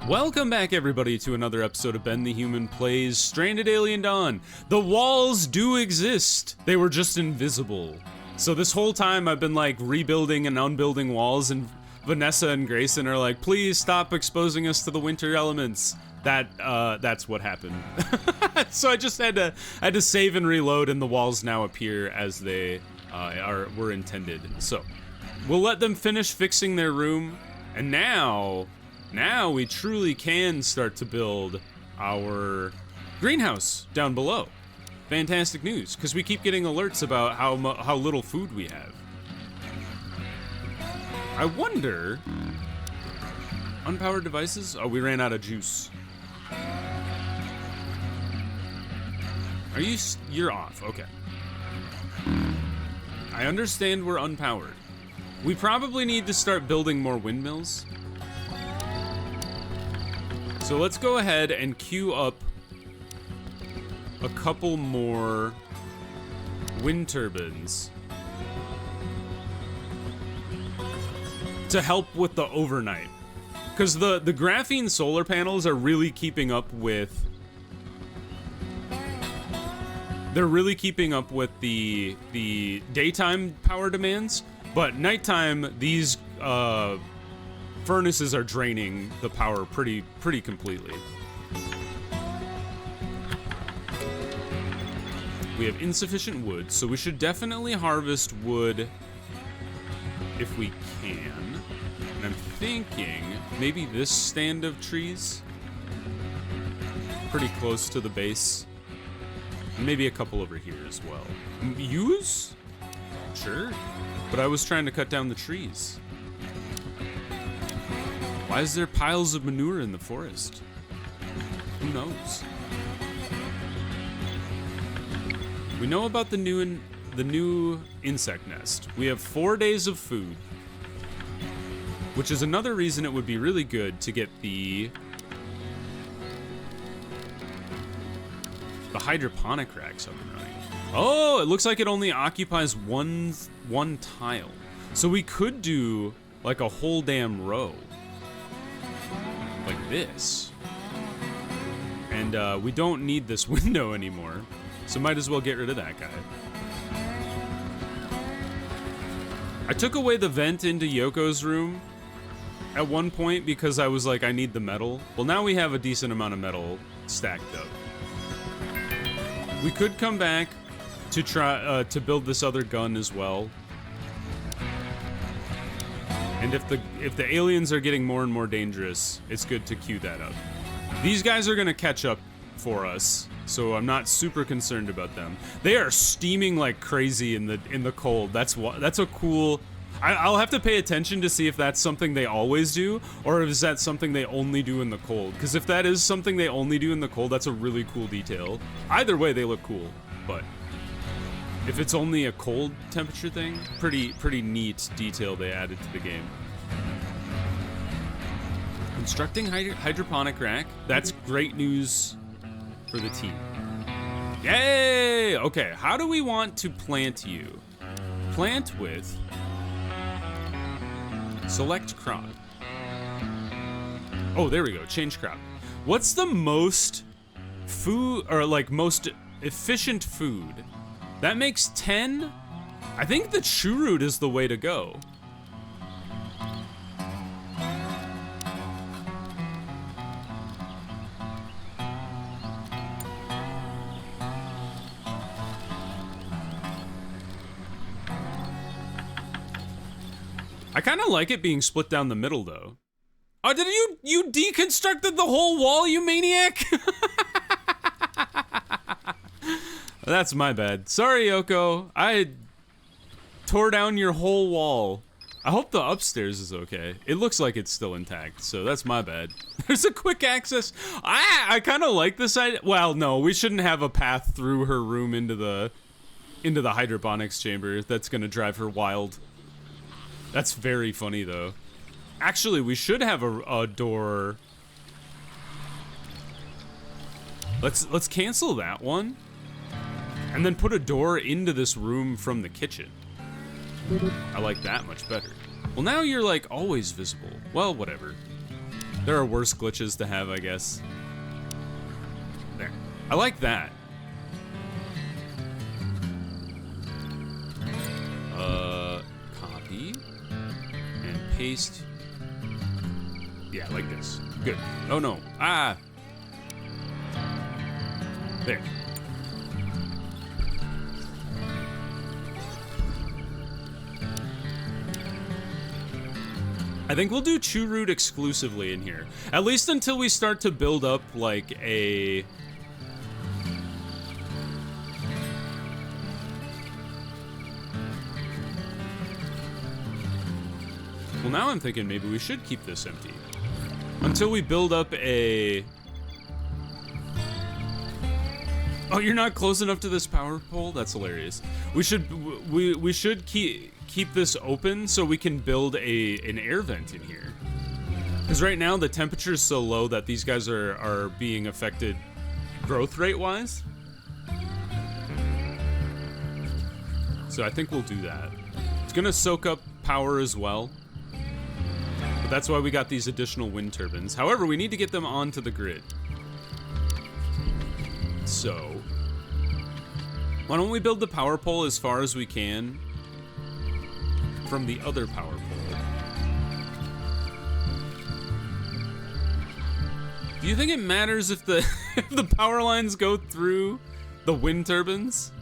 Welcome back, everybody, to another episode of Ben the Human Plays Stranded Alien Dawn. The walls do exist. They were just invisible. So this whole time I've been like rebuilding and unbuilding walls, and Vanessa and Grayson are like, please stop exposing us to the winter elements. That's what happened. So I just had to save and reload, and the walls now appear as they were intended. So we'll let them finish fixing their room, and now we truly can start to build our greenhouse down below. Fantastic news, because we keep getting alerts about how little food we have. I wonder... Unpowered devices? Oh, we ran out of juice. You're off, okay. I understand we're unpowered. We probably need to start building more windmills. So let's go ahead and queue up a couple more wind turbines to help with the overnight. Because the graphene solar panels are really keeping up with... They're really keeping up with the daytime power demands, but nighttime, these furnaces are draining the power pretty completely. We have insufficient wood, so we should definitely harvest wood if we can. And I'm thinking maybe this stand of trees, pretty close to the base. And maybe a couple over here as well. Use? Sure. But I was trying to cut down the trees. Why is there piles of manure in the forest? Who knows? We know about the new insect nest. We have 4 days of food, which is another reason it would be really good to get the hydroponic racks up and running. Oh, it looks like it only occupies one tile. So we could do like a whole damn row. Like this. And we don't need this window anymore. So might as well get rid of that guy. I took away the vent into Yoko's room at one point because I was like, I need the metal. Well, now we have a decent amount of metal stacked up. We could come back to try to build this other gun as well. And if the aliens are getting more and more dangerous, it's good to queue that up. These guys are gonna catch up for us, so I'm not super concerned about them. They are steaming like crazy in the cold. That's a cool. I'll have to pay attention to see if that's something they always do, or is that something they only do in the cold. Because if that is something they only do in the cold, that's a really cool detail. Either way, they look cool, but if it's only a cold temperature thing, pretty neat detail they added to the game. Constructing hydroponic rack. That's great news for the team. Yay! Okay, how do we want to plant you? Plant with... Select crop. Oh, there we go. Change crop. What's the most food, or like most efficient food? That makes 10? I think the churroot is the way to go. I kind of like it being split down the middle, though. Oh, did you deconstructed the whole wall, you maniac? That's my bad. Sorry, Yoko. I tore down your whole wall. I hope the upstairs is okay. It looks like it's still intact, so that's my bad. There's a quick access. I kind of like this idea. Well, no, we shouldn't have a path through her room into the hydroponics chamber. That's gonna drive her wild. That's very funny, though. Actually, we should have a door. Let's cancel that one, and then put a door into this room from the kitchen. I like that much better. Well, now you're like always visible. Well, whatever. There are worse glitches to have, I guess. There. I like that. Copy. And paste. Yeah, like this. Good. Oh no. Ah! There. I think we'll do chew root exclusively in here. At least until we start to build up, like, a... Well, now I'm thinking maybe we should keep this empty. Until we build up a... Oh, you're not close enough to this power pole? That's hilarious. We should keep this open so we can build an air vent in here. Because right now the temperature is so low that these guys are being affected growth rate wise. So I think we'll do that. It's gonna soak up power as well. But that's why we got these additional wind turbines. However, we need to get them onto the grid. So, why don't we build the power pole as far as we can from the other power pole? Do you think it matters if the if the power lines go through the wind turbines?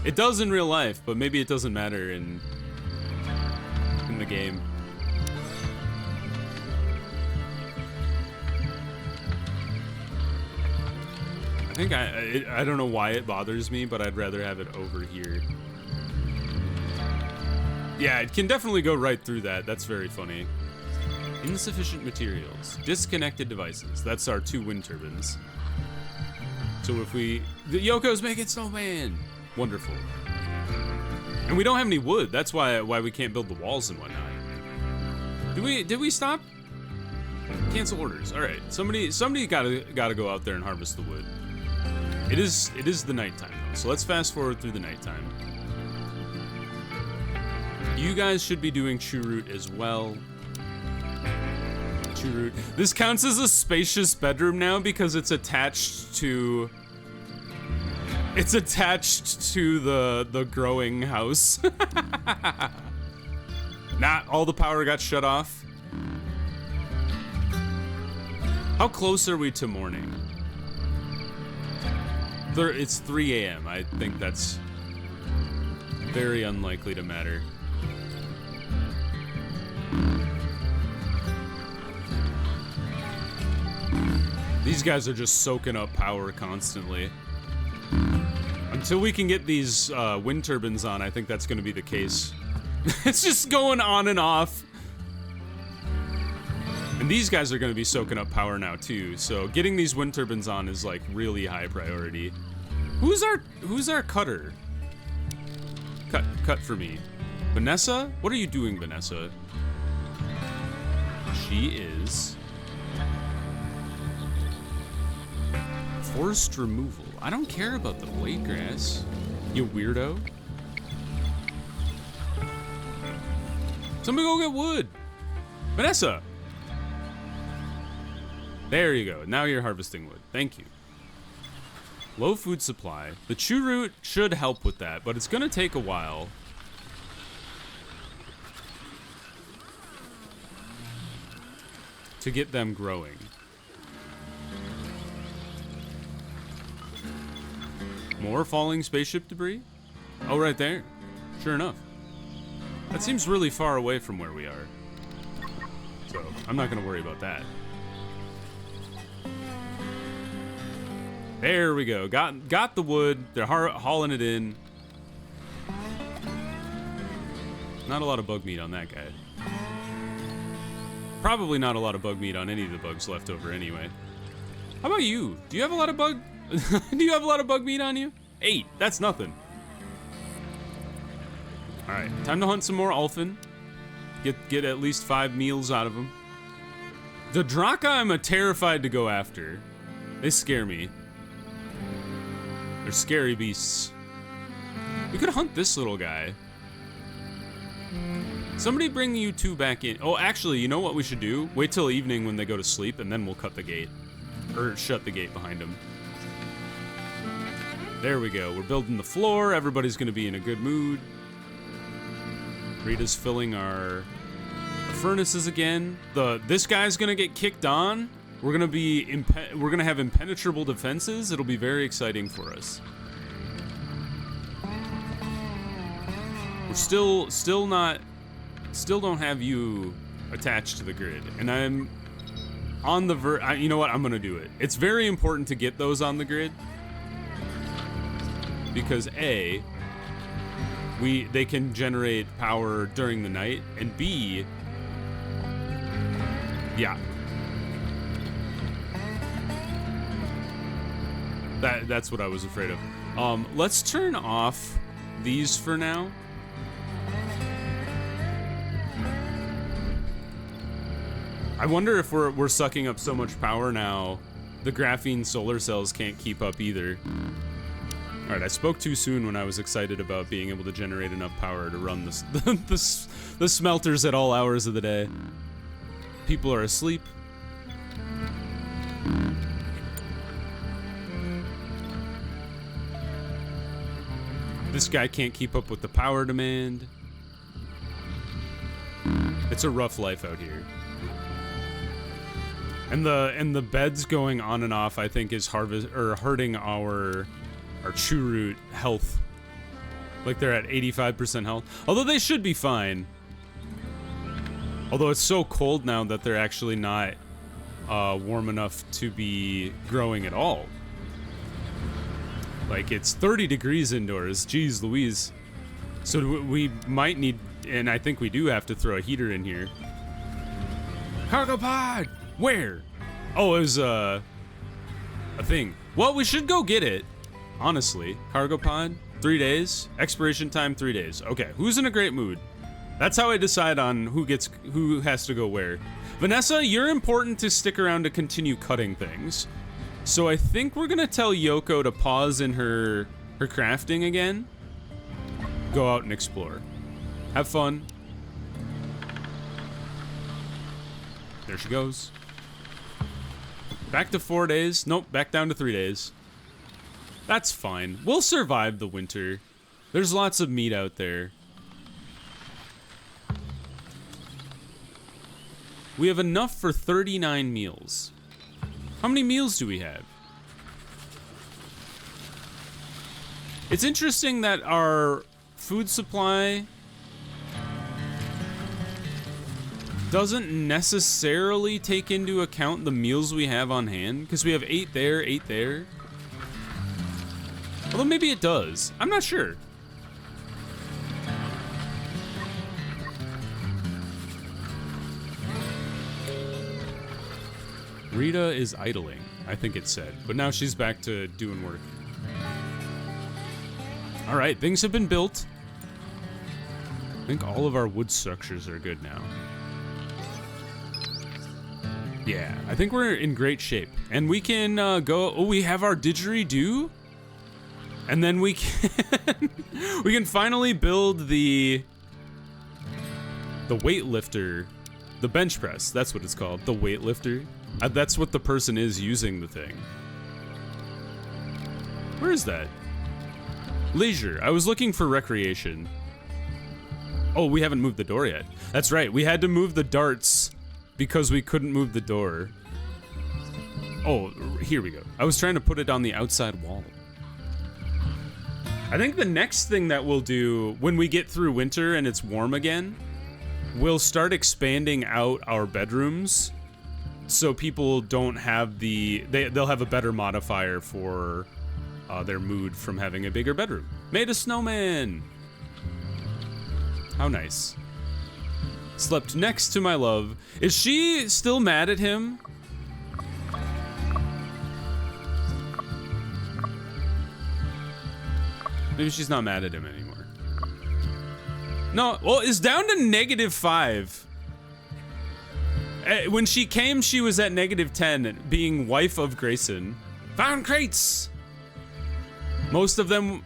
It does in real life, but maybe it doesn't matter in the game. I think I don't know why it bothers me, but I'd rather have it over here. Yeah, it can definitely go right through that. That's very funny. Insufficient materials. Disconnected devices. That's our 2 wind turbines. So if the Yoko's making snowman. Wonderful. And we don't have any wood. That's why we can't build the walls and whatnot. Did we stop? Cancel orders. All right. Somebody gotta go out there and harvest the wood. It is the nighttime though, so let's fast forward through the nighttime. You guys should be doing chew root as well. Chew root. This counts as a spacious bedroom now because it's attached to the growing house. Not all the power got shut off. How close are we to morning? It's 3 a.m. I think that's very unlikely to matter. These guys are just soaking up power constantly. Until we can get these wind turbines on, I think that's going to be the case. It's just going on and off. And these guys are going to be soaking up power now too, so getting these wind turbines on is like really high priority. Who's our cutter? Cut for me. Vanessa? What are you doing, Vanessa? She is forest removal. I don't care about the blade grass, you weirdo. Somebody go get wood. Vanessa! There you go. Now you're harvesting wood. Thank you. Low food supply. The chew root should help with that, but it's gonna take a while. To get them growing. More falling spaceship debris? Oh, right there. Sure enough. That seems really far away from where we are. So, I'm not gonna worry about that. There we go. Got the wood. They're hauling it in. Not a lot of bug meat on that guy. Probably not a lot of bug meat on any of the bugs left over anyway. How about you? Do you have a lot of bug? Do you have a lot of bug meat on you? 8. That's nothing. All right, time to hunt some more Ulfin. Get at least 5 meals out of them. The Draka I'm terrified to go after. They scare me. They're scary beasts. We could hunt this little guy. Somebody bring you two back in. Oh, actually, you know what we should do? Wait till evening when they go to sleep, and then we'll cut the gate. Or shut the gate behind them. There we go. We're building the floor. Everybody's going to be in a good mood. Rita's filling our furnaces again. This guy's going to get kicked on. We're going to have impenetrable defenses. It'll be very exciting for us. We're still don't have you attached to the grid, and I'm on the you know what? I'm gonna do it. It's very important to get those on the grid because A, they can generate power during the night, and B, yeah, that's what I was afraid of. Let's turn off these for now. I wonder if we're sucking up so much power now, the graphene solar cells can't keep up either. All right, I spoke too soon when I was excited about being able to generate enough power to run the smelters at all hours of the day. People are asleep. This guy can't keep up with the power demand. It's a rough life out here. And the beds going on and off, I think, is hurting our true root health. Like they're at 85% health. Although they should be fine. Although it's so cold now that they're actually not warm enough to be growing at all. Like it's 30 degrees indoors. Jeez Louise. So we might need, and I think we do have to throw a heater in here. Cargo pod! Where? Oh, it was a thing. Well, we should go get it. Honestly, cargo pod, 3 days. Expiration time, 3 days. Okay, who's in a great mood? That's how I decide on who has to go where. Vanessa, you're important to stick around to continue cutting things. So I think we're gonna tell Yoko to pause in her crafting again. Go out and explore. Have fun. There she goes. Back to 4 days. Nope, back down to 3 days. That's fine. We'll survive the winter. There's lots of meat out there. We have enough for 39 meals. How many meals do we have? It's interesting that our food supply doesn't necessarily take into account the meals we have on hand, because we have 8 there, 8 there. Although maybe it does. I'm not sure. Rita is idling, I think it said, but now she's back to doing work. All right, things have been built. I think all of our wood structures are good now. Yeah, I think we're in great shape. And we can go, oh, we have our didgeridoo? And then we can finally build the weightlifter, the bench press, that's what it's called, the weightlifter. That's what the person is using the thing. Where is that? Leisure, I was looking for recreation. Oh, we haven't moved the door yet. That's right, we had to move the darts because we couldn't move the door. Oh, here we go. I was trying to put it on the outside wall. I think the next thing that we'll do when we get through winter and it's warm again, we'll start expanding out our bedrooms so people don't have they'll have a better modifier for their mood from having a bigger bedroom. Made a snowman. How nice. Slept next to my love. Is she still mad at him? Maybe she's not mad at him anymore. No, well, it's down to -5. When she came, she was at -10, being wife of Grayson. Found crates! Most of them...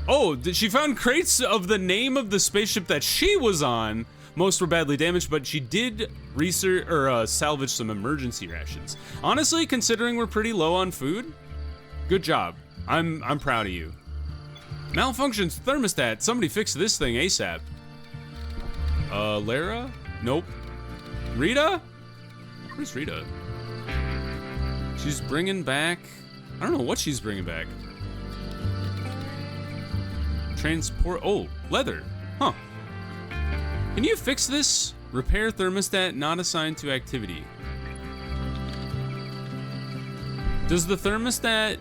Oh, she found crates of the name of the spaceship that she was on, Most were badly damaged, but she did research or salvage some emergency rations. Honestly, considering we're pretty low on food, good job. I'm proud of you. Malfunctions thermostat. Somebody fix this thing ASAP. Lara? Nope. Rita? Where's Rita? She's bringing back... I don't know what she's bringing back. Transport... Oh, leather. Huh. Can you fix this? Repair thermostat not assigned to activity. Does the thermostat...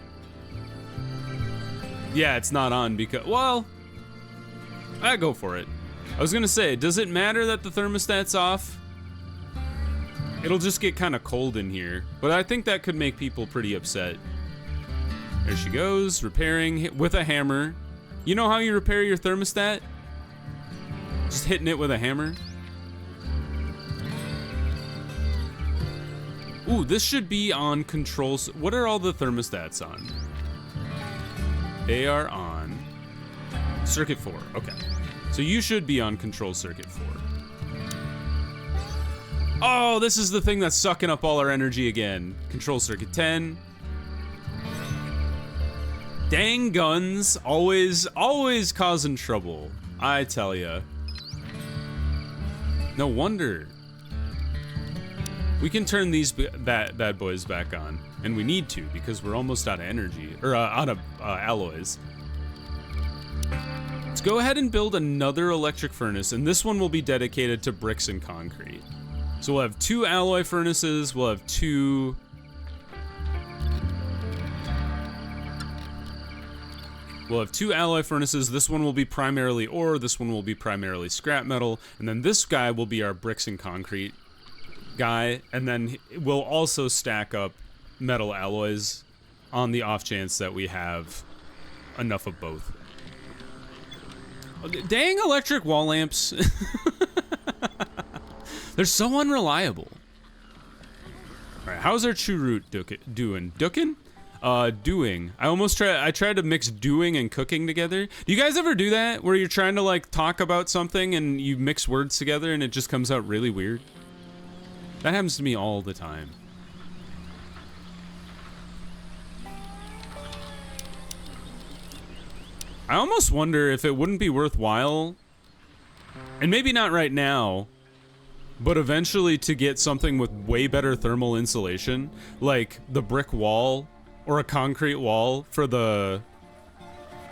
Yeah, it's not on because... Well, I go for it. I was gonna say, does it matter that the thermostat's off? It'll just get kind of cold in here, but I think that could make people pretty upset. There she goes, repairing with a hammer. You know how you repair your thermostat? Just hitting it with a hammer. Ooh, this should be on controls. What are all the thermostats on? They are on circuit 4. Okay. So you should be on control circuit 4. Oh, this is the thing that's sucking up all our energy again. Control circuit 10. Dang guns, always causing trouble. I tell ya. No wonder. We can turn these bad boys back on, and we need to because we're almost out of energy, or out of alloys. Let's go ahead and build another electric furnace, and this one will be dedicated to bricks and concrete. So we'll have 2 alloy furnaces, we'll have 2... We'll have 2 alloy furnaces. This one will be primarily ore, this one will be primarily scrap metal, and then this guy will be our bricks and concrete guy, and then we'll also stack up metal alloys on the off chance that we have enough of both. Dang electric wall lamps. They're so unreliable. All right, how's our true root doing? Doing? Doing. I tried to mix doing and cooking together. Do you guys ever do that? Where you're trying to like talk about something and you mix words together and it just comes out really weird? That happens to me all the time. I almost wonder if it wouldn't be worthwhile, and maybe not right now, but eventually to get something with way better thermal insulation, like the brick wall or a concrete wall for the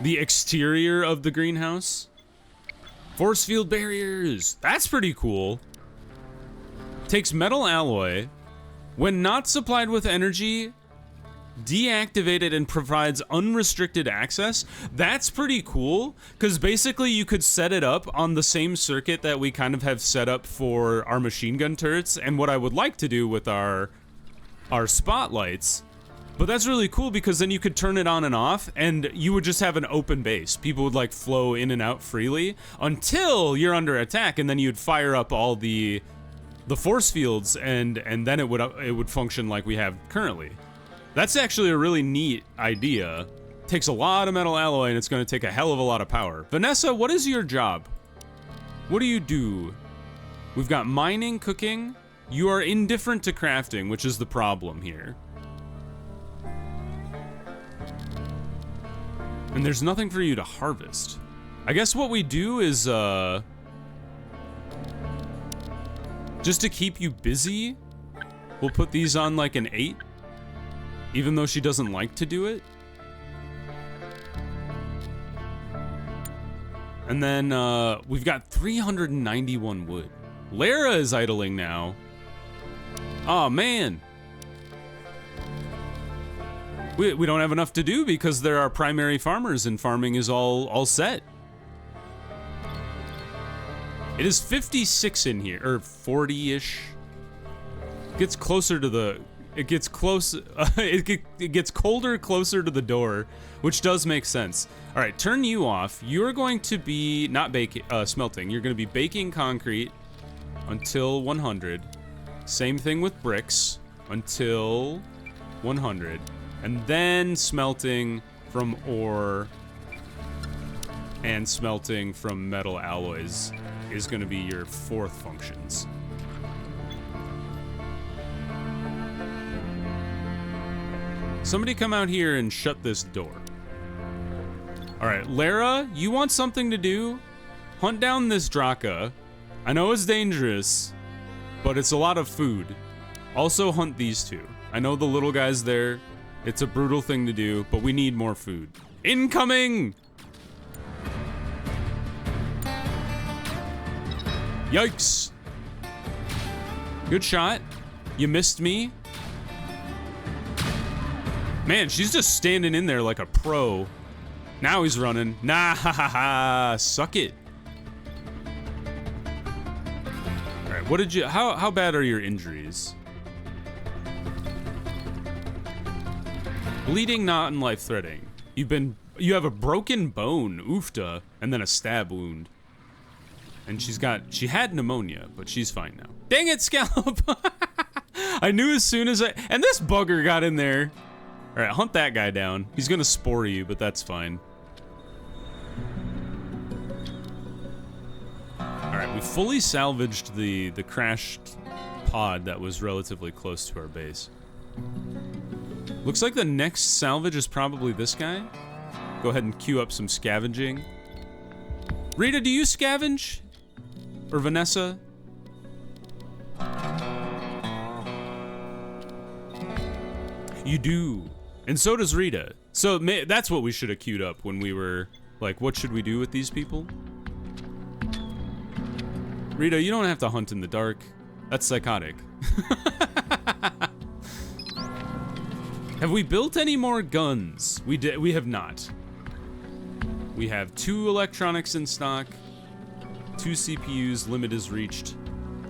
exterior of the greenhouse. Force field barriers. That's pretty cool. Takes metal alloy. When not supplied with energy, deactivate it and provides unrestricted access. That's pretty cool, because basically you could set it up on the same circuit that we kind of have set up for our machine gun turrets and what I would like to do with our spotlights. But that's really cool because then you could turn it on and off and you would just have an open base. People would like flow in and out freely until you're under attack, and then you'd fire up all the force fields and then it would function like we have currently. That's actually a really neat idea. Takes a lot of metal alloy and it's going to take a hell of a lot of power. Vanessa, what is your job? What do you do? We've got mining, cooking. You are indifferent to crafting, which is the problem here. And there's nothing for you to harvest. I guess what we do is, just to keep you busy, we'll put these on like an 8. Even though she doesn't like to do it. And then, we've got 391 wood. Lara is idling now. Oh man. We don't have enough to do because there are primary farmers and farming is all set. It is 56 in here, or 40-ish. Gets closer to the... It gets close. It gets colder closer to the door, which does make sense. All right, turn you off. You're going to be not baking, smelting. You're going to be baking concrete until 100. Same thing with bricks until 100, and then smelting from ore and smelting from metal alloys is gonna be your fourth functions. Somebody come out here and shut this door. All right, Lara, you want something to do? Hunt down this Draka. I know it's dangerous, but it's a lot of food. Also hunt these two. I know the little guy's there. It's a brutal thing to do, but we need more food. Incoming! Yikes. Good shot. You missed me. Man, she's just standing in there like a pro. Now he's running. Nah, ha, ha, ha. Suck it. All right, what did you, how bad are your injuries? Bleeding, not life-threatening. You have a broken bone, oofta, and then a stab wound. And she had pneumonia, but she's fine now. Dang it, Scallop! I knew as soon as and this bugger got in there. All right, hunt that guy down. He's gonna spore you, but that's fine. All right, we fully salvaged the crashed pod that was relatively close to our base. Looks like the next salvage is probably this guy. Go ahead and queue up some scavenging. Rita, do you scavenge? Or Vanessa? You do. And so does Rita. So that's what we should have queued up when we were like, what should we do with these people? Rita, you don't have to hunt in the dark. That's psychotic. Have we built any more guns? We have not. We have 2 electronics in stock, 2 CPUs, limit is reached,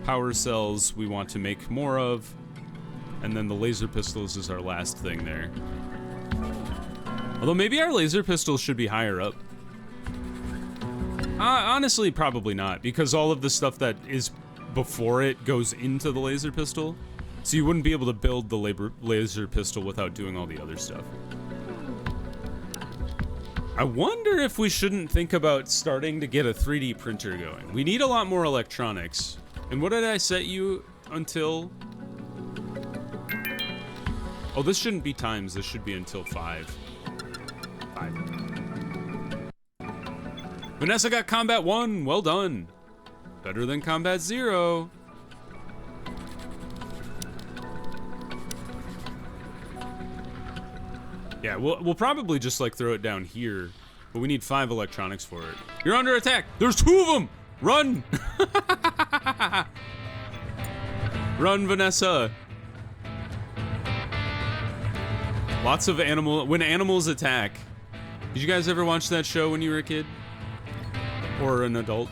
power cells we want to make more of, and then the laser pistols is our last thing there. Although maybe our laser pistols should be higher up. Honestly, probably not, because all of the stuff that is before it goes into the laser pistol. So you wouldn't be able to build the laser pistol without doing all the other stuff. I wonder if we shouldn't think about starting to get a 3D printer going. We need a lot more electronics. And what did I set you until? Oh, this shouldn't be times. This should be until 5. Vanessa got combat 1. Well done. Better than combat 0. Yeah, we'll probably just like throw it down here, but we need 5 electronics for it. You're under attack. There's 2 of them. Run. Run, Vanessa. Lots of when animals attack. Did you guys ever watch that show when you were a kid? Or an adult?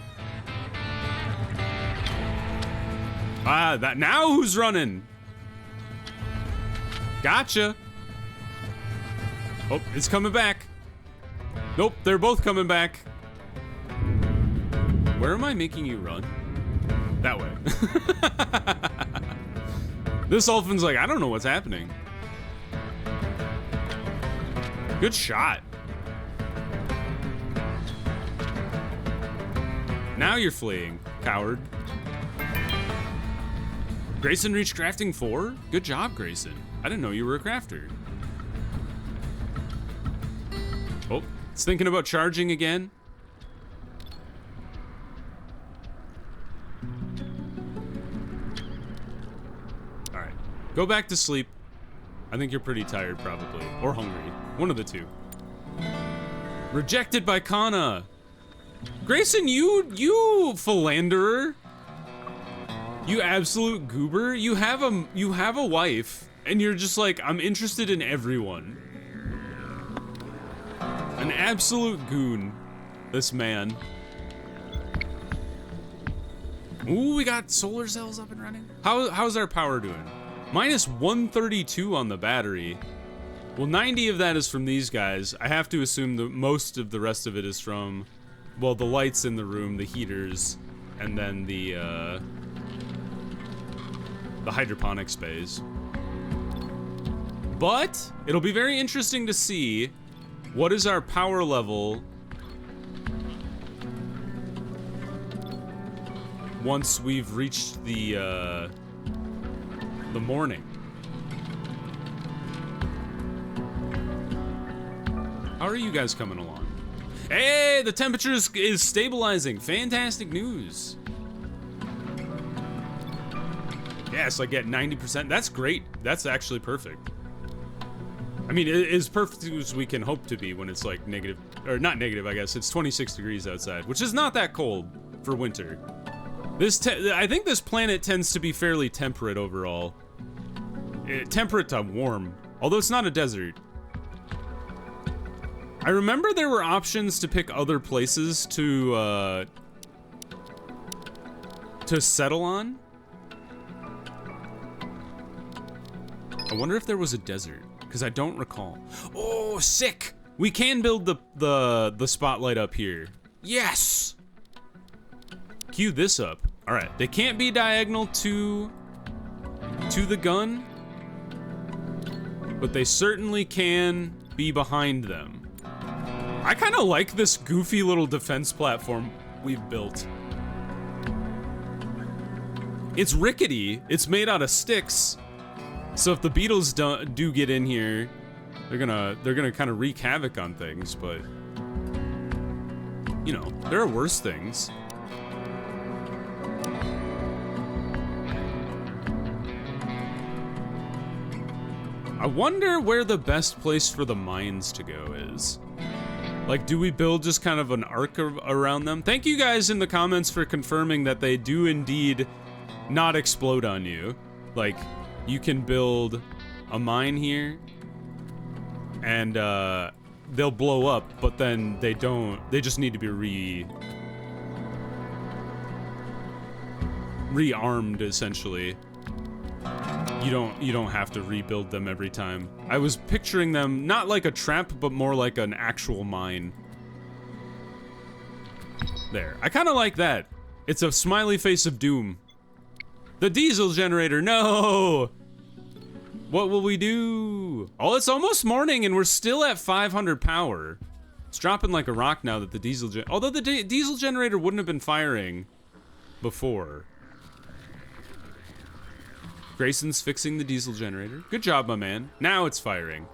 Now who's running? Gotcha. Oh, it's coming back. Nope, they're both coming back. Where am I making you run? That way. This Ulfin's like, I don't know what's happening. Good shot. Now you're fleeing, coward. Grayson reached crafting 4? Good job, Grayson. I didn't know you were a crafter. Oh, it's thinking about charging again. All right, go back to sleep. I think you're pretty tired, probably, or hungry. One of the two. Rejected by Kana. Grayson, you philanderer. You absolute goober. You have a wife, and you're just like, I'm interested in everyone. An absolute goon, this man. Ooh, we got solar cells up and running. How's our power doing? Minus 132 on the battery. Well, 90 of that is from these guys. I have to assume that most of the rest of it is from, well, the lights in the room, the heaters, and then the hydroponics bays. But it'll be very interesting to see what is our power level once we've reached the morning. How are you guys coming along? Hey, the temperature is stabilizing. Fantastic news. Yes, I get 90%. That's great. That's actually perfect. I mean, it is perfect as we can hope to be when it's like negative, or not negative, I guess. It's 26 degrees outside, which is not that cold for winter. I think this planet tends to be fairly temperate overall. Temperate to warm, although it's not a desert. I remember there were options to pick other places to settle on. I wonder if there was a desert, because I don't recall. Oh, sick! We can build the spotlight up here. Yes! Cue this up. All right, they can't be diagonal to the gun, but they certainly can be behind them. I kind of like this goofy little defense platform we've built. It's rickety. It's made out of sticks. So if the beetles do get in here, they're gonna kind of wreak havoc on things, but you know, there are worse things. I wonder where the best place for the mines to go is. Like, do we build just kind of an arc around them? Thank you guys in the comments for confirming that they do indeed not explode on you. Like, you can build a mine here, and they'll blow up, but then they don't. They just need to be rearmed, essentially. You don't have to rebuild them every time. I was picturing them not like a trap, but more like an actual mine. There. I kind of like that. It's a smiley face of doom. The diesel generator, no! What will we do? Oh, it's almost morning and we're still at 500 power. It's dropping like a rock now that the diesel although the diesel generator wouldn't have been firing before. Grayson's fixing the diesel generator. Good job, my man. Now it's firing.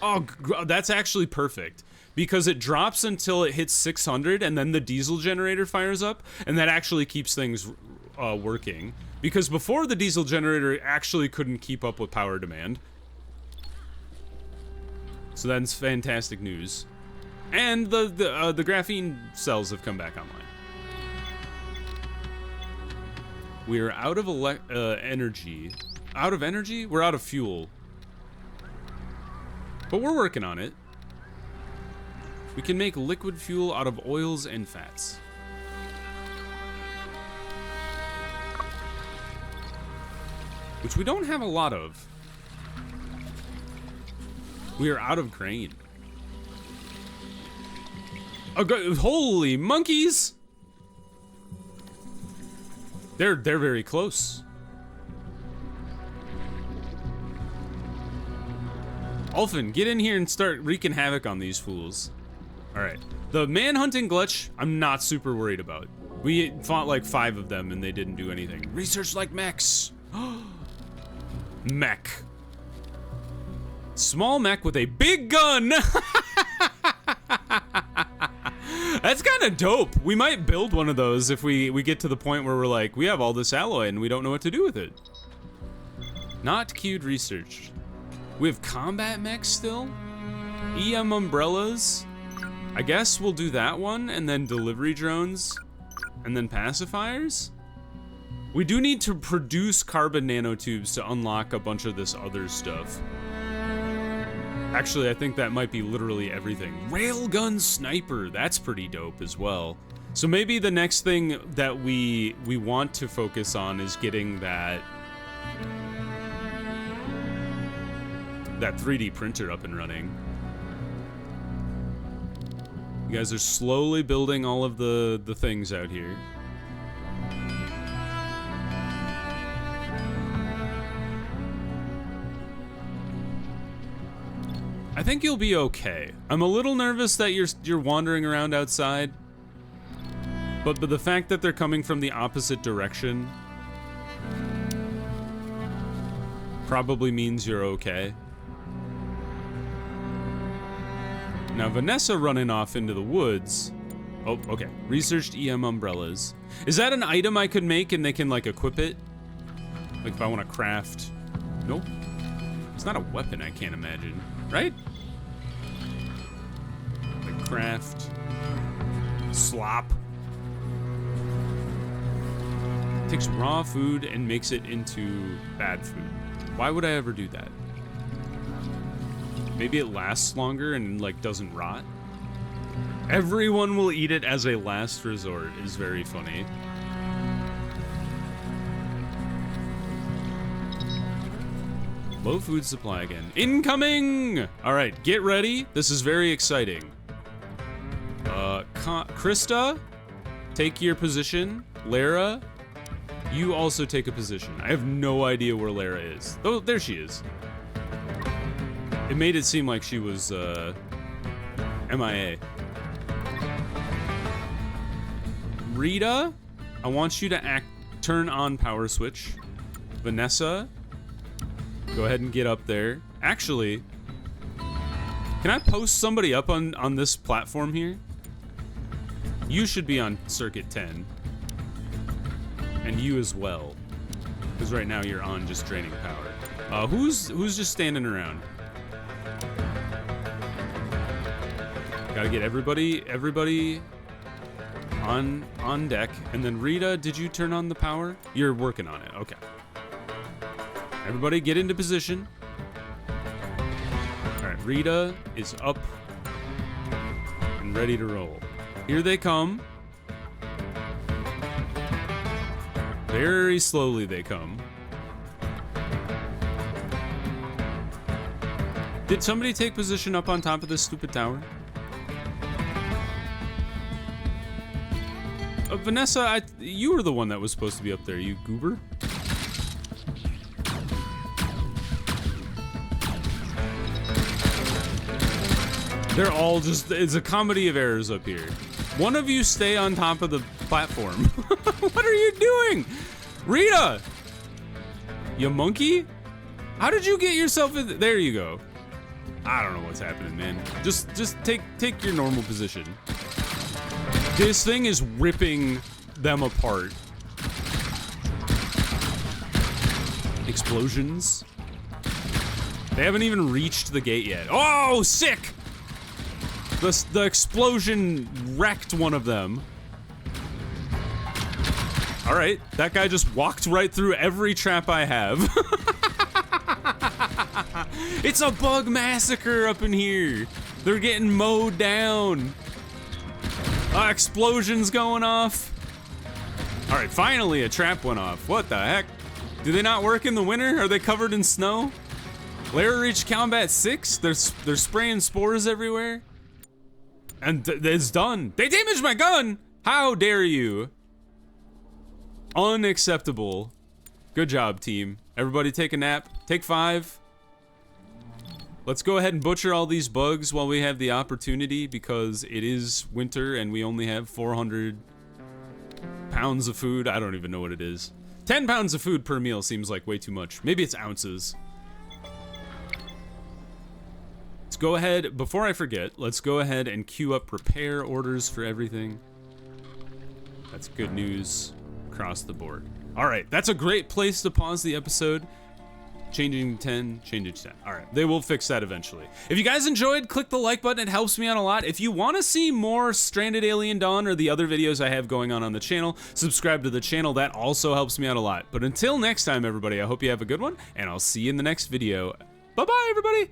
Oh, that's actually perfect. Because it drops until it hits 600 and then the diesel generator fires up, and that actually keeps things working. Because before, the diesel generator actually couldn't keep up with power demand. So that's fantastic news. And the graphene cells have come back online. We are out of energy. Out of energy? We're out of fuel. But we're working on it. We can make liquid fuel out of oils and fats. Which we don't have a lot of. We are out of grain. Oh, holy monkeys! They're very close. Ulfin, get in here and start wreaking havoc on these fools. Alright. The manhunting glitch, I'm not super worried about. We fought like 5 of them and they didn't do anything. Research like mechs. Mech. Small mech with a big gun! That's kind of dope. We might build one of those if we get to the point where we're like, we have all this alloy and we don't know what to do with it. Not queued research. We have combat mechs still? EM umbrellas? I guess we'll do that one, and then delivery drones, and then pacifiers? We do need to produce carbon nanotubes to unlock a bunch of this other stuff. Actually, I think that might be literally everything. Railgun sniper, that's pretty dope as well. So maybe the next thing that we want to focus on is getting that 3D printer up and running. You guys are slowly building all of the things out here. I think you'll be okay. I'm a little nervous that you're wandering around outside. But the fact that they're coming from the opposite direction probably means you're okay. Now, Vanessa running off into the woods. Oh, okay. Researched EM umbrellas. Is that an item I could make and they can, like, equip it? Like, if I want to craft... Nope. It's not a weapon, I can't imagine. Right? Like, craft... Slop. Takes raw food and makes it into bad food. Why would I ever do that? Maybe it lasts longer and, like, doesn't rot? Everyone will eat it as a last resort is very funny. Low food supply again. Incoming! All right, get ready. This is very exciting. Krista, take your position. Lara, you also take a position. I have no idea where Lara is. Oh, there she is. It made it seem like she was, MIA. Rita, I want you to turn on power switch. Vanessa, go ahead and get up there. Actually, can I post somebody up on this platform here? You should be on circuit 10. And you as well. Because right now you're on just draining power. Who's just standing around? Gotta get everybody on deck. And then Rita, did you turn on the power? You're working on it, okay. Everybody get into position. All right, Rita is up and ready to roll. Here they come. Very slowly they come. Did somebody take position up on top of this stupid tower? Vanessa, you were the one that was supposed to be up there, you goober. They're all just, it's a comedy of errors up here. One of you stay on top of the platform. What are you doing? Rita! You monkey? How did you get yourself in? There you go. I don't know what's happening, man. Just take your normal position. This thing is ripping them apart. Explosions. They haven't even reached the gate yet. Oh, sick! The explosion wrecked one of them. All right, that guy just walked right through every trap I have. It's a bug massacre up in here. They're getting mowed down. Explosions going off. All right, finally a trap went off. What the heck? Do they not work in the winter? Are they covered in snow? Lara reached combat 6. They're spraying spores everywhere. And it's done. They damaged my gun! How dare you? Unacceptable. Good job, team. Everybody take a nap. Take 5. Let's go ahead and butcher all these bugs while we have the opportunity, because it is winter and we only have 400 pounds of food. I don't even know what it is. 10 pounds of food per meal seems like way too much. Maybe it's ounces. Let's go ahead, before I forget, let's go ahead and queue up repair orders for everything. That's good news across the board. All right, that's a great place to pause the episode. Changing 10, changing 10. All right, they will fix that eventually. If you guys enjoyed, click the like button. It helps me out a lot. If you want to see more Stranded Alien Dawn or the other videos I have going on the channel, subscribe to the channel. That also helps me out a lot. But until next time, everybody, I hope you have a good one, and I'll see you in the next video. Bye-bye, everybody.